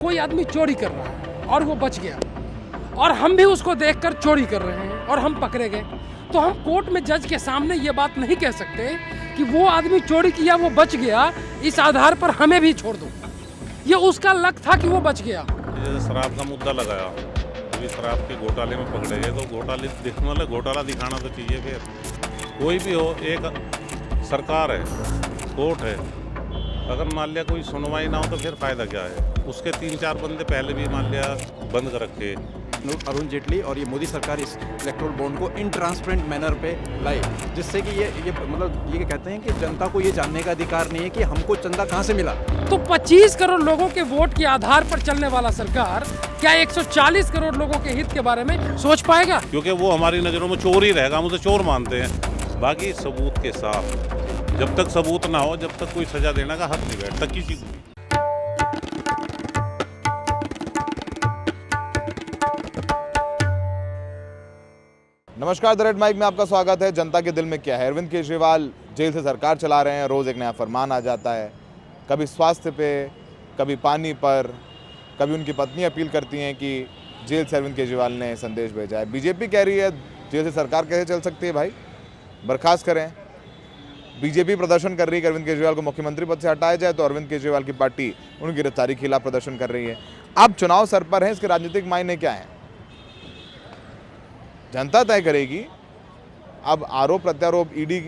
कोई आदमी चोरी कर रहा है और वो बच गया और हम भी उसको देखकर चोरी कर रहे हैं और हम पकड़े गए, तो हम कोर्ट में जज के सामने ये बात नहीं कह सकते कि वो आदमी चोरी किया, वो बच गया, इस आधार पर हमें भी छोड़ दो। ये उसका लक था कि वो बच गया। जैसे शराब का मुद्दा लगाया, अभी शराब के घोटाले में पकड़े गए, तो घोटाला दिखाना तो चाहिए। फिर कोई भी हो, एक सरकार है, कोर्ट है, अगर मान लिया कोई सुनवाई ना हो तो फिर फायदा क्या है। उसके 3-4 बंदे पहले भी मान लिया बंद कर रखे। अरुण जेटली और ये मोदी सरकार इस इलेक्ट्रोल बॉन्ड को इनट्रांसपेरेंट मैनर पे लाई, जिससे कि ये मतलब ये कहते हैं कि जनता को ये जानने का अधिकार नहीं है कि हमको चंदा कहाँ से मिला। तो 25 करोड़ लोगों के वोट के आधार पर चलने वाला सरकार क्या 140 करोड़ लोगों के हित के बारे में सोच पाएगा? क्योंकि वो हमारी नज़रों में चोर ही रहेगा, हम उसे चोर मानते हैं। बाकी सबूत के साथ, जब तक सबूत ना हो, जब तक कोई सजा देने का हक नहीं बैठता किसी को। नमस्कार, द रेड माइक में आपका स्वागत है। जनता के दिल में क्या है। अरविंद केजरीवाल जेल से सरकार चला रहे हैं, रोज़ एक नया फरमान आ जाता है, कभी स्वास्थ्य पे, कभी पानी पर, कभी उनकी पत्नी अपील करती हैं कि जेल से अरविंद केजरीवाल ने संदेश भेजा है। बीजेपी कह रही है जेल से सरकार कैसे चल सकती है भाई, बर्खास्त करें। बीजेपी प्रदर्शन कर रही है कि अरविंद केजरीवाल को मुख्यमंत्री पद से हटाया जाए, तो अरविंद केजरीवाल की पार्टी उनकी गिरफ्तारी के खिलाफ प्रदर्शन कर रही है। अब चुनाव सर पर है, इसके राजनीतिक मायने क्या हैं जनता तय करेगी। अब आरोप प्रत्यारोप, ईडी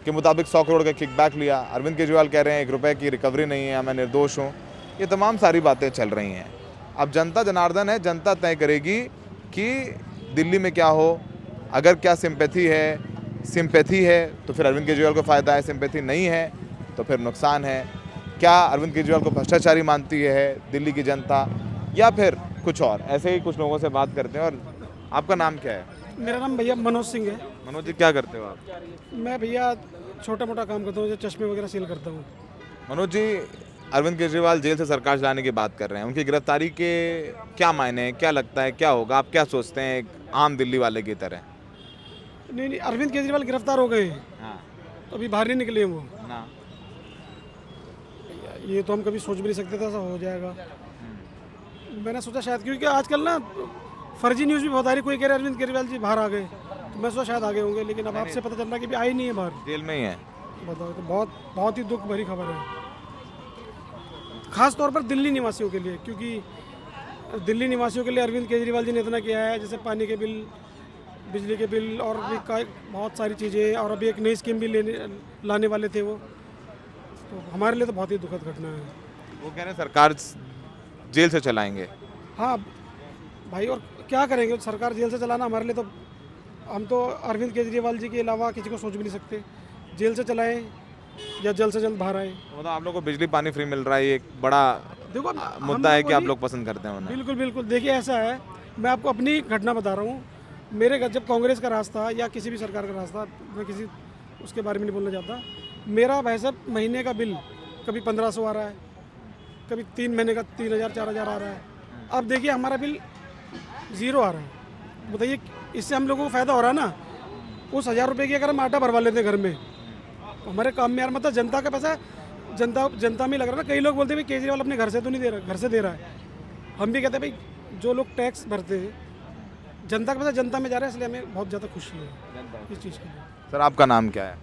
के मुताबिक 100 करोड़ का किकबैक लिया, अरविंद केजरीवाल कह रहे हैं 1 रुपए की रिकवरी नहीं है, मैं निर्दोष हूँ, ये तमाम सारी बातें चल रही हैं। अब जनता जनार्दन है, जनता तय करेगी कि दिल्ली में क्या हो। अगर क्या सिंपैथी है तो फिर अरविंद केजरीवाल को फ़ायदा है, सिंपैथी नहीं है तो फिर नुकसान है। क्या अरविंद केजरीवाल को भ्रष्टाचारी मानती है दिल्ली की जनता, या फिर कुछ और? ऐसे ही कुछ लोगों से बात करते हैं। और आपका नाम क्या है? मेरा नाम भैया मनोज सिंह है। मनोज जी, क्या करते हो आप? मैं भैया छोटा मोटा काम करता हूँ, जो चश्मे वगैरह सेल करता हूँ। मनोज जी, अरविंद केजरीवाल जेल से सरकार चलाने की बात कर रहे हैं, उनकी गिरफ्तारी के क्या मायने हैं, क्या लगता है क्या होगा, आप क्या सोचते हैं एक आम दिल्ली वाले की तरह? नहीं, अरविंद केजरीवाल गिरफ्तार हो गए हैं, हाँ तो अभी बाहर नहीं निकले हैं वो ना। ये तो हम कभी सोच भी नहीं सकते थे ऐसा हो जाएगा। मैंने सोचा शायद, क्योंकि आजकल ना फर्जी न्यूज़ भी बहुत आ रही, कोई कह रहा है अरविंद केजरीवाल जी बाहर आ गए, तो मैं सोचा शायद आ गए होंगे, लेकिन अब आपसे पता चल रहा है कि भी आए नहीं है बाहर, जेल में ही है। बताओ, तो बहुत ही दुख भरी खबर है, खास तौर पर दिल्ली निवासियों के लिए। क्योंकि दिल्ली निवासियों के लिए अरविंद केजरीवाल जी ने इतना किया है, जैसे पानी के बिल, बिजली के बिल और भी बहुत सारी चीज़ें, और अभी एक नई स्कीम भी लाने वाले थे वो, तो हमारे लिए तो बहुत ही दुखद घटना है। वो कह रहे हैं सरकार जेल से चलाएंगे। हाँ भाई, और क्या करेंगे, सरकार जेल से चलाना हमारे लिए तो, हम तो अरविंद केजरीवाल जी के अलावा किसी को सोच भी नहीं सकते। जेल से चलाएं या जल्द से जल्द बाहर आए। मतलब आप लोग को बिजली पानी फ्री मिल रहा है, ये एक बड़ा देखो मुद्दा है कि आप लोग पसंद करते हैं उन्हें। बिल्कुल बिल्कुल। देखिए ऐसा है, मैं आपको अपनी घटना बता रहा हूँ। मेरे घर जब कांग्रेस का राज था या किसी भी सरकार का राज था, मैं किसी उसके बारे में नहीं बोलना चाहता, मेरा भाई साहब महीने का बिल कभी 1500 आ रहा है, कभी 3 महीने का 3000-4000 आ रहा है। अब देखिए हमारा बिल 0 आ रहा है। बताइए, इससे हम लोगों को फ़ायदा हो रहा है ना। उस 1000 रुपये की अगर हम आटा भरवा लेते हैं घर में, तो हमारे काम में यार, मतलब जनता का पैसा जनता में लग रहा है ना। कई लोग बोलते हैं भाई केजरीवाल अपने घर से तो नहीं दे रहा, घर से दे रहा है। हम भी कहते हैं भाई जो लोग टैक्स भरते हैं, जनता का पैसा जनता में जा रहा है, इसलिए हमें बहुत ज़्यादा खुशी है इस चीज़ के लिए। सर, आपका नाम क्या है?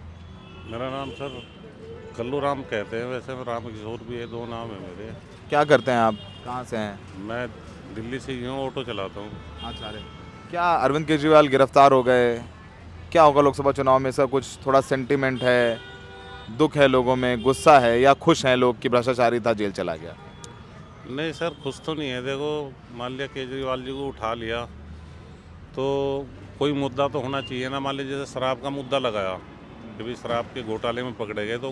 मेरा नाम सर कल्लू राम कहते हैं, वैसे राम किशोर भी है, 2 नाम है मेरे। क्या करते हैं आप, कहाँ से हैं? मैं दिल्ली से ही हूँ, ऑटो चलाता हूँ। अच्छा। क्या अरविंद केजरीवाल गिरफ्तार हो गए, क्या होगा लोकसभा चुनाव में? सब कुछ थोड़ा सेंटिमेंट है, दुख है लोगों में, गुस्सा है, या खुश हैं लोग कि भ्रष्टाचारी था जेल चला गया? नहीं सर, खुश तो नहीं है। देखो, मान लिया केजरीवाल जी को उठा लिया तो कोई मुद्दा तो होना चाहिए ना। मान लीजिए जैसे शराब का मुद्दा लगाया, कि भाई शराब के घोटाले में पकड़े गए, तो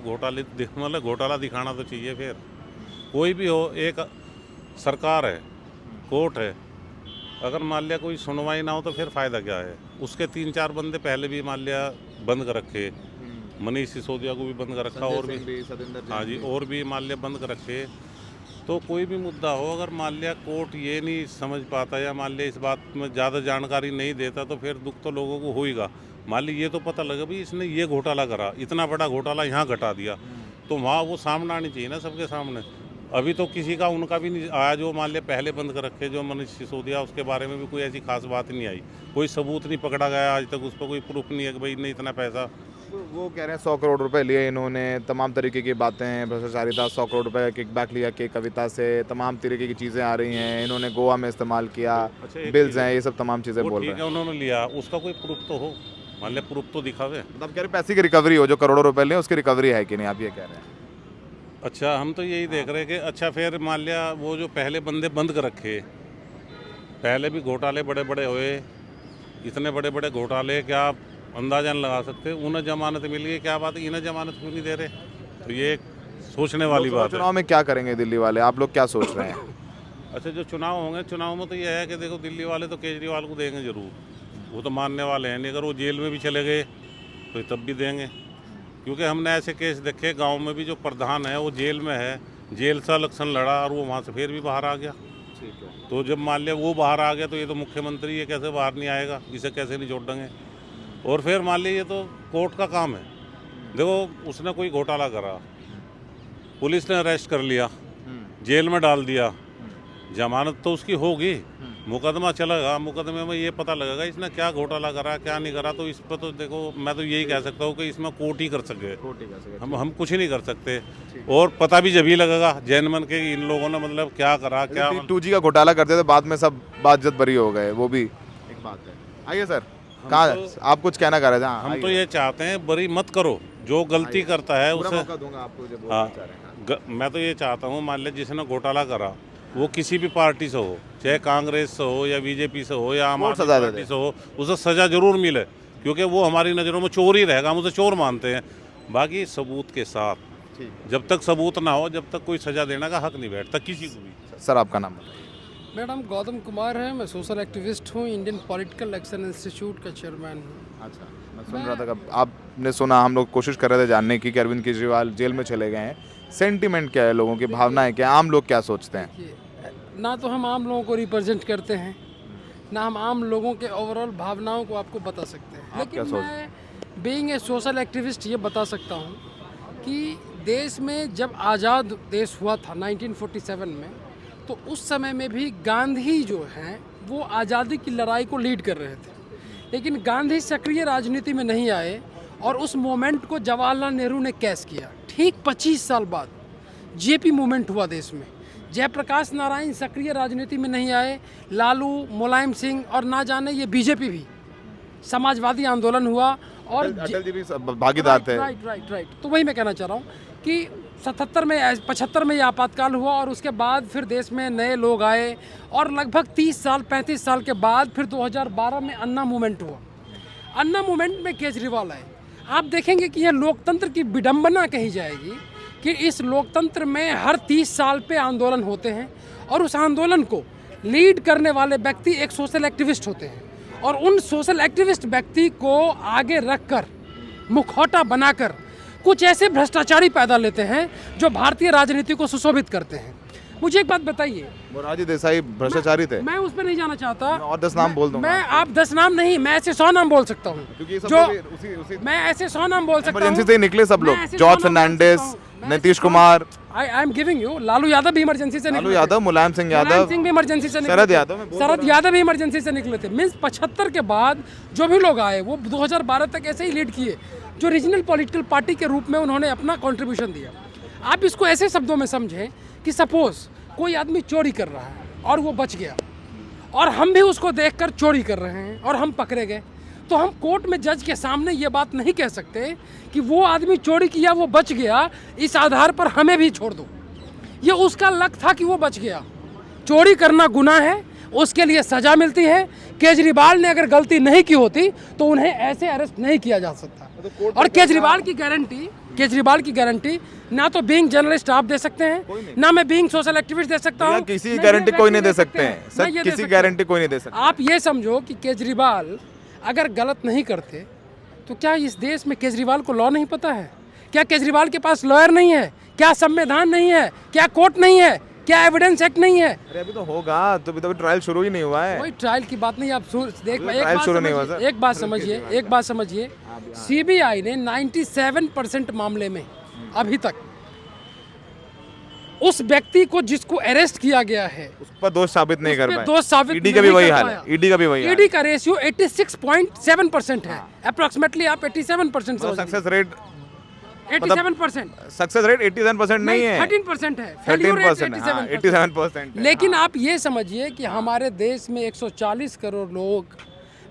घोटाला दिखाना तो चाहिए। फिर कोई भी हो, एक सरकार है, कोर्ट है, अगर मान लिया कोई सुनवाई ना हो तो फिर फ़ायदा क्या है। उसके 3-4 बंदे पहले भी मान लिया बंद कर रखे, मनीष सिसोदिया को भी बंद कर रखा, और भी हाँ जी, और भी मान लिया बंद कर रखे। तो कोई भी मुद्दा हो, अगर मान लिया कोर्ट ये नहीं समझ पाता, या मान लिया इस बात में ज़्यादा जानकारी नहीं देता, तो फिर दुख तो लोगों को होगा। मान ली ये तो पता लगा भाई इसने ये घोटाला करा, इतना बड़ा घोटाला यहाँ घटा दिया, तो वहाँ वो सामने आनी चाहिए ना सबके सामने। अभी तो किसी का उनका भी नहीं आया, जो मान लिया पहले बंद कर रखे जो मनीष सिसोदिया, उसके बारे में भी कोई ऐसी खास बात नहीं आई, कोई सबूत नहीं पकड़ा गया आज तक, उस पर कोई प्रूफ नहीं है कि भाई इतने इतना पैसा। वो कह रहे हैं 100 करोड़ रुपए लिए इन्होंने, तमाम तरीके की बातें हैं, भ्रष्टाचारिता, 100 करोड़ रुपए किकबैक लिया के कविता से, तमाम तरीके की चीज़ें आ रही हैं, इन्होंने गोवा में इस्तेमाल किया, अच्छा, एक बिल्स चीज़ हैं, ये सब तमाम चीज़ें वो बोल ठीक रहे है, हैं। उन्होंने लिया, उसका कोई प्रूफ तो हो, मान लिया प्रूफ तो दिखावे। मतलब कह रहे पैसे की रिकवरी हो, जो करोड़ों रुपए लिए उसकी रिकवरी है कि नहीं, आप ये कह रहे हैं? अच्छा, हम तो यही देख रहे हैं कि अच्छा फिर मान लिया वो जो पहले बंदे बंद कर रखे, पहले भी घोटाले बड़े बड़े हुए, इतने बड़े बड़े घोटाले क्या आप अंदाजा नहीं लगा सकते, उन्हें जमानत मिल गई, क्या बात है, इन्हें जमानत क्यों नहीं दे रहे? तो ये एक सोचने वाली बात है। चुनाव में क्या करेंगे दिल्ली वाले, आप लोग क्या सोच रहे हैं? अच्छा, जो चुनाव होंगे, चुनाव में तो ये है कि देखो दिल्ली वाले तो केजरीवाल को देंगे ज़रूर, वो तो मानने वाले हैं नहीं, अगर वो जेल में भी चले गए तो तब भी देंगे, क्योंकि हमने ऐसे केस देखे गांव में भी, जो प्रधान है वो जेल में है, जेल से इलेक्शन लड़ा और वो वहाँ से फिर भी बाहर आ गया। ठीक है। तो जब मान लिया वो बाहर आ गया तो ये तो मुख्यमंत्री, ये कैसे बाहर नहीं आएगा, इसे कैसे नहीं जोड़ देंगे? और फिर मान लीजिए ये तो कोर्ट का काम है, देखो उसने कोई घोटाला करा, पुलिस ने अरेस्ट कर लिया, जेल में डाल दिया, जमानत तो उसकी होगी, मुकदमा चलेगा, मुकदमे में ये पता लगेगा इसने क्या घोटाला करा क्या नहीं करा, तो इस पर तो देखो मैं तो यही कह सकता हूँ कि इसमें कोर्ट ही कर सके, हम कुछ नहीं कर सकते, और पता भी जब ही लगेगा जैनमन के इन लोगों ने मतलब क्या करा क्या। 2G का घोटाला करते थे, बाद में सब बात बरी हो गए, वो भी एक बात है। आइए सर, कहाँ आप कुछ कहना कर रहे थे? हम तो ये चाहते हैं बरी मत करो, जो गलती करता है उसे। हाँ, मैं तो ये चाहता हूँ, मान लिया जिसने घोटाला करा वो किसी भी पार्टी से हो, चाहे कांग्रेस से हो या बीजेपी से हो या आम आदमी पार्टी से हो, उसे सज़ा जरूर मिले, क्योंकि वो हमारी नज़रों में चोर ही रहेगा, हम उसे चोर मानते हैं। बाकी सबूत के साथ, जब तक सबूत ना हो जब तक कोई सज़ा देने का हक नहीं बैठता किसी को भी। सर आपका नाम बताइए। मेरा नाम गौतम कुमार है, मैं सोशल एक्टिविस्ट हूँ, इंडियन पॉलिटिकल एक्शन इंस्टीट्यूट का चेयरमैन हूँ। अच्छा, मैं सुन रहा था कि आपने सुना, हम लोग कोशिश कर रहे थे जानने की कि अरविंद केजरीवाल जेल में चले गए हैं, सेंटिमेंट क्या है लोगों की, भावनाएं क्या, आम लोग क्या सोचते हैं? ना तो हम आम लोगों को रिप्रेजेंट करते हैं, ना हम आम लोगों के ओवरऑल भावनाओं को आपको बता सकते हैं, लेकिन मैं बीइंग ए सोशल एक्टिविस्ट ये बता सकता हूँ कि देश में जब आज़ाद देश हुआ था 1947 में, तो उस समय में भी गांधी जो हैं वो आज़ादी की लड़ाई को लीड कर रहे थे, लेकिन गांधी सक्रिय राजनीति में नहीं आए और उस मोमेंट को जवाहरलाल नेहरू ने कैच किया। ठीक 25 साल बाद जेपी मूवमेंट हुआ देश में, जयप्रकाश नारायण सक्रिय राजनीति में नहीं आए, लालू, मुलायम सिंह और ना जाने ये बीजेपी भी, समाजवादी आंदोलन हुआ और अटल जी भी भागीदार थे। राइट। तो वही मैं कहना चाह रहा हूँ कि 75 में ये आपातकाल हुआ और उसके बाद फिर देश में नए लोग आए और लगभग 35 साल के बाद फिर 2012 में अन्ना मूवमेंट हुआ। अन्ना मूवमेंट में केजरीवाल आए। आप देखेंगे कि यह लोकतंत्र की विडंबना कही जाएगी कि इस लोकतंत्र में हर 30 साल पे आंदोलन होते हैं और उस आंदोलन को लीड करने वाले व्यक्ति एक सोशल एक्टिविस्ट होते हैं और उन सोशल एक्टिविस्ट व्यक्ति को आगे रखकर मुखौटा बनाकर कुछ ऐसे भ्रष्टाचारी पैदा लेते हैं जो भारतीय राजनीति को सुशोभित करते हैं। मुझे एक बात बताइए, मोरारजी देसाई भ्रष्टाचारी थे? मैं उस पर नहीं जाना चाहता, और 10 नाम बोल दूंगा। मैं आप 10 नाम नहीं, मैं ऐसे 100 नाम बोल सकता हूँ, मैं ऐसे 100 नाम बोल सकता हूँ। इमरजेंसी से ही निकले सब लोग, George Fernandes, Nitish Kumar, I am giving you, Lalu Yadav भी इमरजेंसी से निकले, लालू यादव, मुलायम सिंह यादव भी इमरजेंसी से निकले, शरद यादव भी इमरजेंसी से निकले थे। मीन्स 75 के बाद जो भी लोग आए वो 2012 तक ऐसे ही लीड किए, जो रीजनल पॉलिटिकल पार्टी के रूप में उन्होंने अपना कंट्रीब्यूशन दिया। आप इसको ऐसे शब्दों में समझें कि सपोज कोई आदमी चोरी कर रहा है और वो बच गया और हम भी उसको देखकर चोरी कर रहे हैं और हम पकड़े गए, तो हम कोर्ट में जज के सामने ये बात नहीं कह सकते कि वो आदमी चोरी किया, वो बच गया, इस आधार पर हमें भी छोड़ दो। ये उसका लक था कि वो बच गया। चोरी करना गुनाह है, उसके लिए सजा मिलती है। केजरीवाल ने अगर गलती नहीं की होती तो उन्हें ऐसे अरेस्ट नहीं किया जा सकता। और केजरीवाल की गारंटी ना तो बीइंग जर्नलिस्ट आप दे सकते हैं, ना मैं बीइंग सोशल एक्टिविस्ट दे सकता हूँ। किसी गारंटी कोई नहीं दे सकते हैं सर, किसी गारंटी कोई नहीं दे सकते। आप ये समझो कि केजरीवाल अगर गलत नहीं करते तो क्या इस देश में केजरीवाल को लॉ नहीं पता है? क्या केजरीवाल के पास लॉयर नहीं है? क्या संविधान नहीं है? क्या कोर्ट नहीं है? क्या एविडेंस एक्ट नहीं है? अरे अभी तो होगा, तो अभी ट्रायल शुरू ही नहीं हुआ है। कोई ट्रायल की बात नहीं, आप एक बात समझिए, सीबीआई ने 97% मामले में अभी तक उस व्यक्ति को जिसको अरेस्ट किया गया है उस पर दोष साबित नहीं कर पे पाए। दोष साबित ईडी का भी नहीं वही कर हाल है, पाया। ईडी का भी वही हाल ईडी का रेशियो 86.7% है, अप्रोक्सीमेटली आप 87% है। सक्सेस रेट 87%, सक्सेस रेट 87% नहीं है, 13% है, failure rate 13%, 87%। 87% है। लेकिन आप ये समझिए कि हमारे देश में 140 करोड़ लोग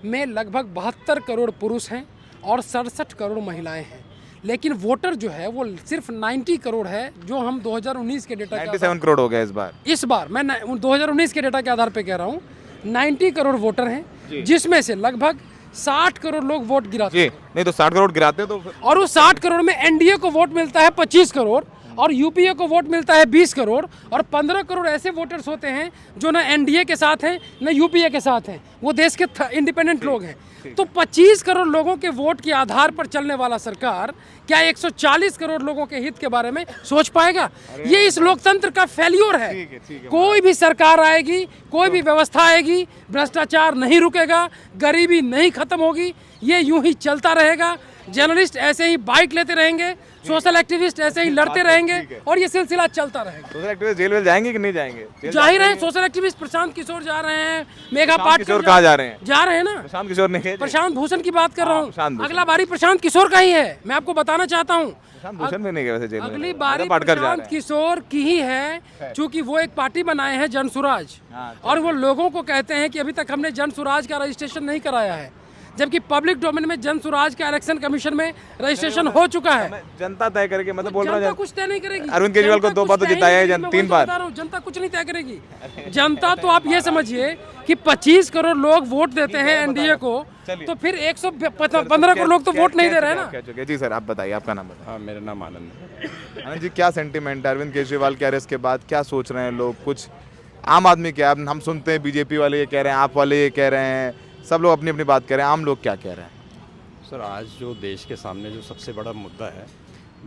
में लगभग 72 करोड़ पुरुष हैं और 67 करोड़ महिलाएं हैं, लेकिन वोटर जो है वो सिर्फ 90 करोड़ है, जो हम 2019 के डेटा 97 करोड़ हो गया इस बार। इस बार मैं 2019 के डेटा के आधार पे कह रहा हूँ 90 करोड़ वोटर हैं, जिसमें से लगभग 60 करोड़ लोग वोट गिराते जी हैं नहीं तो 60 करोड़ गिराते तो फिर और उस 60 करोड़ में एनडीए को वोट मिलता है 25 करोड़ और यूपीए को वोट मिलता है 20 करोड़ और 15 करोड़ ऐसे वोटर्स होते हैं जो ना एनडीए के साथ हैं ना यूपीए के साथ हैं, वो देश के इंडिपेंडेंट लोग हैं। तो 25 करोड़ लोगों के वोट के आधार पर चलने वाला सरकार क्या 140 करोड़ लोगों के हित के बारे में सोच पाएगा? ये इस लोकतंत्र का फेल्योर है। कोई भी सरकार आएगी, कोई भी व्यवस्था आएगी, भ्रष्टाचार नहीं रुकेगा, गरीबी नहीं खत्म होगी, ये यूं ही चलता रहेगा। जर्नलिस्ट ऐसे ही बाइट लेते रहेंगे, सोशल एक्टिविस्ट ऐसे ही लड़ते रहेंगे और ये सिलसिला चलता रहेगा। सोशल एक्टिविस्ट जेल में जाएंगे कि नहीं जाएंगे? जाहिर है सोशल एक्टिविस्ट प्रशांत किशोर जा रहे हैं, मेघा पाटकर किशोर कहाँ जा रहे हैं? जा रहे हैं ना, प्रशांत किशोर ने प्रशांत भूषण की बात कर रहा प्रशांत हूँ। भूषण। अगला बारी प्रशांत किशोर का ही है, मैं आपको बताना चाहता हूँ। प्रशांत भूषण भी नहीं गए वैसे जेल में। अगली बारी पाटकर जा प्रशांत रहे हैं। किशोर की ही है, क्योंकि वो एक पार्टी बनाए हैं जन सुराज, और वो लोगों को कहते हैं कि अभी तक हमने जन सुराज का रजिस्ट्रेशन नहीं कराया है, जबकि पब्लिक डोमेन में जन सुराज का इलेक्शन कमीशन में रजिस्ट्रेशन हो चुका है। जनता तय करके मतलब बोल रहा जनता हूँ कुछ तय नहीं करेगी। अरविंद केजरीवाल को जनता 2 बार तो कुछ तय जिताया है नहीं करेगी, मैं 3 वही बार। बता रहा हूँ, जनता कुछ नहीं तय करेगी। जनता तो आप ये समझिए कि 25 करोड़ लोग वोट देते हैं एनडीए को, तो फिर 115 करोड़ लोग तो वोट नहीं दे रहे हैं ना। क्या चुके? जी सर आप बताइए, आपका नाम बताइए। हाँ, मेरा नाम आनंद है। आनंद जी, क्या सेंटीमेंट है अरविंद केजरीवाल के अरेस्ट के बाद? क्या सोच रहे हैं लोग? कुछ आम आदमी क्या, हम सुनते हैं बीजेपी वाले ये कह रहे हैं, आप वाले ये कह रहे हैं, सब लोग अपनी अपनी बात कह रहे हैं, आम लोग क्या कह रहे हैं? सर, आज जो देश के सामने जो सबसे बड़ा मुद्दा है,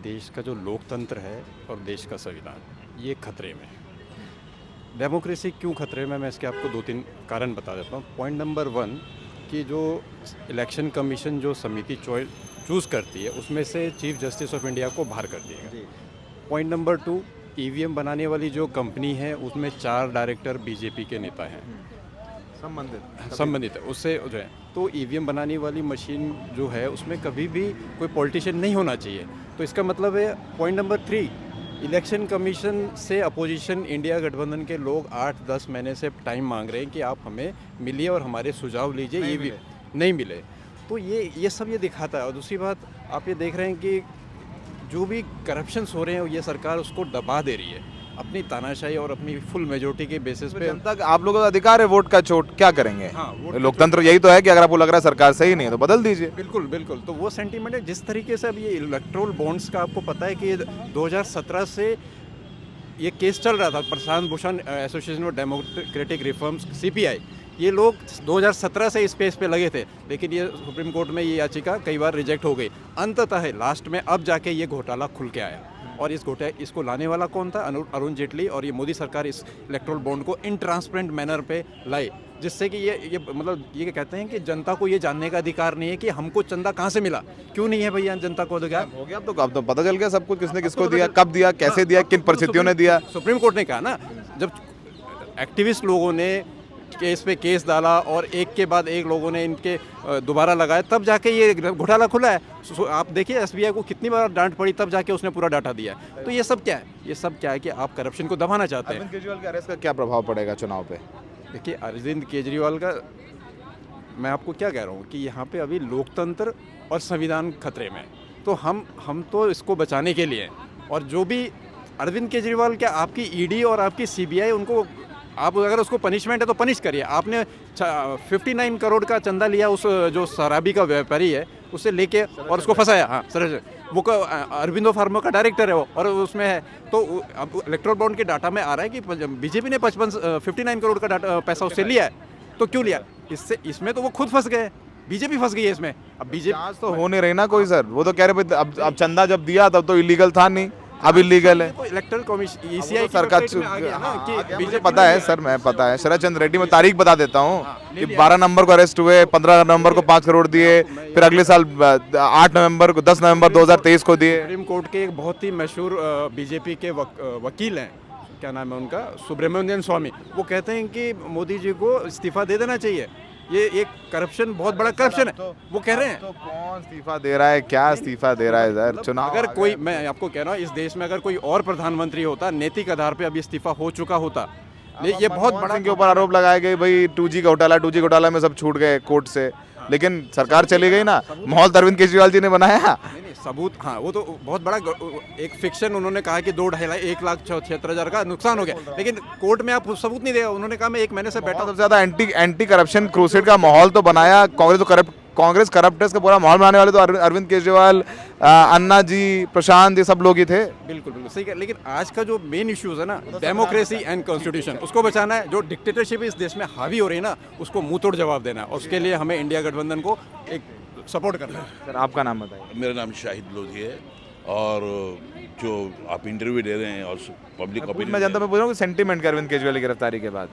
देश का जो लोकतंत्र है और देश का संविधान, ये खतरे में है। डेमोक्रेसी क्यों खतरे में, मैं इसके आपको 2-3 कारण बता देता हूँ। पॉइंट नंबर 1 कि जो इलेक्शन कमीशन जो समिति चूज़ करती है, उसमें से चीफ जस्टिस ऑफ इंडिया को बाहर कर दिएगा। पॉइंट नंबर 2, ईवीएम बनाने वाली जो कंपनी है, उसमें 4 डायरेक्टर बीजेपी के नेता हैं, संबंधित है उससे जो है। तो ईवीएम बनाने वाली मशीन जो है, उसमें कभी भी कोई पॉलिटिशियन नहीं होना चाहिए। तो इसका मतलब है, पॉइंट नंबर 3, इलेक्शन कमीशन से अपोजिशन इंडिया गठबंधन के लोग 8-10 महीने से टाइम मांग रहे हैं कि आप हमें मिलिए और हमारे सुझाव लीजिए, ये नहीं मिले। तो ये सब ये दिखाता है। और दूसरी बात, आप ये देख रहे हैं कि जो भी करप्शंस हो रहे हैं, ये सरकार उसको दबा दे रही है अपनी तानाशाही और अपनी फुल मेजोरिटी के बेसिस पे। जनता का, आप लोगों का अधिकार है वोट का, चोट क्या करेंगे? हाँ, वोट का लोकतंत्र यही तो है कि अगर आपको लग रहा है सरकार सही नहीं है तो बदल दीजिए। बिल्कुल बिल्कुल। तो वो सेंटीमेंट है। जिस तरीके से अब ये इलेक्ट्रोल बॉन्ड्स का आपको पता है कि 2017 से ये केस चल रहा था, Prashant Bhushan Association of Democratic Reforms CPI, ये लोग 2017 से इस पे लगे थे, लेकिन ये सुप्रीम कोर्ट में ये याचिका कई बार रिजेक्ट हो गई। अंततः लास्ट में अब जाके ये घोटाला खुल के आया। और इसको लाने वाला कौन था? अरुण जेटली। और ये मोदी सरकार इस इलेक्ट्रोल बॉन्ड को इनट्रांसपेरेंट मैनर पे लाई, जिससे कि ये मतलब ये कहते हैं कि जनता को ये जानने का अधिकार नहीं है कि हमको चंदा कहाँ से मिला। क्यों नहीं है भैया जनता को अधिकार? हो गया अब तो पता चल गया सब कुछ, किसने किसको दिया, कब दिया, कैसे दिया, किन परिस्थितियों ने दिया। सुप्रीम कोर्ट ने कहा ना, जब एक्टिविस्ट लोगों ने केस पे केस डाला और एक के बाद एक लोगों ने इनके दोबारा लगाए, तब जाके ये घोटाला खुला है। आप देखिए SBI को कितनी बार डांट पड़ी, तब जाके उसने पूरा डाटा दिया है। तो ये सब क्या है? ये सब क्या है कि आप करप्शन को दबाना चाहते हैं। अरविंद केजरीवाल के अरेस्ट का क्या प्रभाव पड़ेगा चुनाव पे? देखिए, अरविंद केजरीवाल का मैं आपको क्या कह रहा हूँ कि यहाँ पे अभी लोकतंत्र और संविधान खतरे में है। तो हम तो इसको बचाने के लिए, और जो भी अरविंद केजरीवाल, क्या आपकी ED और आपकी CBI, उनको आप अगर उसको पनिशमेंट है तो पनिश करिए। आपने 59 करोड़ का चंदा लिया उस जो शराबी का व्यापारी है, उससे लेके और उसको फंसाया। हाँ सर, वो अरविंदो फार्मा का डायरेक्टर है वो, और उसमें है। तो अब इलेक्ट्रोल बॉन्ड के डाटा में आ रहा है कि बीजेपी ने 59 करोड़ का डाटा पैसा उससे लिया है। तो क्यों लिया? इसमें तो वो खुद फंस गए, बीजेपी फंस गई है इसमें। अब बीजेपी आज तो हो नहीं रही ना कोई सर, वो तो कह रहे अब चंदा जब दिया तब तो इलीगल था नहीं, अब इलीगल है। इलेक्टोरल कमीशन ECI सरकार मुझे पता है सर, मैं पता है। शरद चंद्र रेड्डी, मैं तारीख बता देता हूँ कि 12 नवंबर को अरेस्ट हुए, 15 नवंबर को 5 करोड़ दिए, फिर अगले साल 8 नवंबर को 10 नवंबर 2023 को दिए। सुप्रीम कोर्ट के एक बहुत ही मशहूर बीजेपी के वकील हैं, क्या नाम है उनका, सुब्रमण्यम स्वामी, वो कहते हैं कि मोदी जी को इस्तीफा दे देना चाहिए, ये एक करप्शन, बहुत बड़ा करप्शन है, वो कह रहे हैं। तो कौन इस्तीफा दे रहा है, क्या इस्तीफा दे रहा है सर? चुनाव अगर कोई, मैं आपको कह रहा हूँ, इस देश में अगर कोई और प्रधानमंत्री होता, नैतिक आधार पे अभी इस्तीफा हो चुका होता। ये बहुत बड़ा के ऊपर आरोप लगाए गए भाई 2G घोटाला में सब छूट गए कोर्ट से, लेकिन सरकार चली गई ना, माहौल तो अरविंद केजरीवाल जी ने बनाया। नहीं, सबूत, हाँ वो तो बहुत बड़ा एक फिक्शन, उन्होंने कहा कि 1,76,000 का नुकसान हो गया, लेकिन कोर्ट में आप सबूत नहीं देगा। उन्होंने कहा मैं 1 महीने से बैठा सबसे ज्यादा एंटी करप्शन क्रूसेड का माहौल तो बनाया कांग्रेस करप्ट है, इसका पूरा माहौल बनाने वाले तो अरविंद केजरीवाल, अन्ना जी, प्रशांत, ये सब लोग ही थे। बिल्कुल बिल्कुल सही है, लेकिन आज का जो मेन इश्यूज है ना, डेमोक्रेसी एंड कॉन्स्टिट्यूशन, उसको बचाना है। जो डिक्टेटरशिप इस देश में हावी हो रही है ना, उसको मुंह तोड़ जवाब देना है, और उसके लिए हमें इंडिया गठबंधन को एक सपोर्ट करना है। सर आपका नाम बताइए। मेरा नाम शाहिद लोधी है, और जो आप इंटरव्यू दे रहे हैं और पब्लिक मैं ओपिनियन, जनता में पूछ रहा हूँ सेंटीमेंट क्या अरविंद केजरीवाल की गिरफ्तारी के बाद,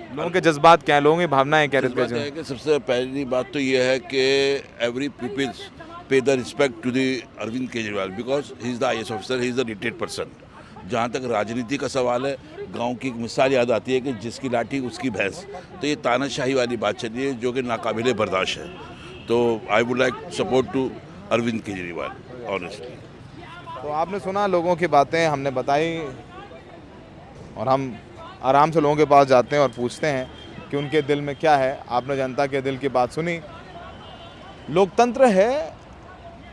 लोगों के जज्बात क्या है, लोगों की भावनाएं क्या बात है कि सबसे पहली बात तो ये है कि every peoples pay the respect to the Arvind Kejriwal, because he is the IAS officer, he is the retired person. जहाँ तक राजनीति का सवाल है, गांव की एक मिसाल याद आती है कि जिसकी लाठी उसकी भैंस, तो ये तानाशाही वाली बात चली है जो कि नाकाबिले बर्दाश्त है। तो I would like support to Arvind Kejriwal honestly. तो आपने सुना लोगों की बातें, हमने बताई, और हम आराम से लोगों के पास जाते हैं और पूछते हैं कि उनके दिल में क्या है। आपने जनता के दिल की बात सुनी। लोकतंत्र है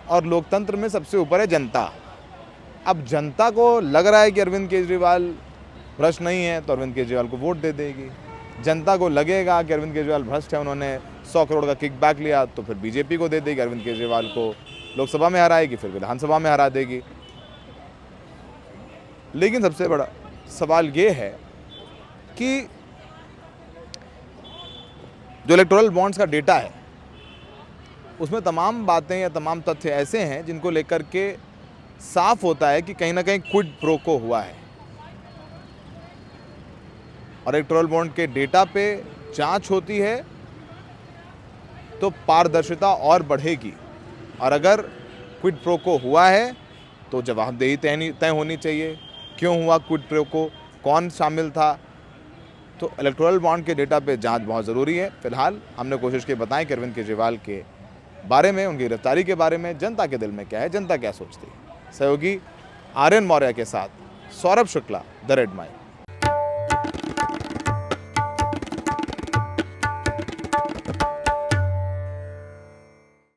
और लोकतंत्र में सबसे ऊपर है जनता। अब जनता को लग रहा है कि अरविंद केजरीवाल भ्रष्ट नहीं है तो अरविंद केजरीवाल को वोट दे देगी। जनता को लगेगा कि अरविंद केजरीवाल भ्रष्ट है, उन्होंने 100 करोड़ का किकबैक लिया, तो फिर बीजेपी को दे देगी, अरविंद केजरीवाल को लोकसभा में हराएगी, फिर विधानसभा में हरा देगी। लेकिन सबसे बड़ा सवाल ये है कि जो इलेक्टोरल बॉन्ड्स का डेटा है उसमें तमाम बातें या तमाम तथ्य ऐसे हैं जिनको लेकर के साफ होता है कि कहीं ना कहीं क्विड प्रो को हुआ है, और इलेक्टोरल बॉन्ड के डेटा पे जांच होती है तो पारदर्शिता और बढ़ेगी। और अगर क्विड प्रो को हुआ है तो जवाबदेही तय होनी चाहिए। क्यों हुआ क्विड प्रो को, कौन शामिल था, तो इलेक्टोरल बॉन्ड के डेटा पे जांच बहुत ज़रूरी है। फिलहाल हमने कोशिश की बताएं कि अरविंद केजरीवाल के बारे में, उनकी गिरफ्तारी के बारे में जनता के दिल में क्या है, जनता क्या सोचती है। सहयोगी आर्यन मौर्य के साथ Saurabh Shukla, the red mic.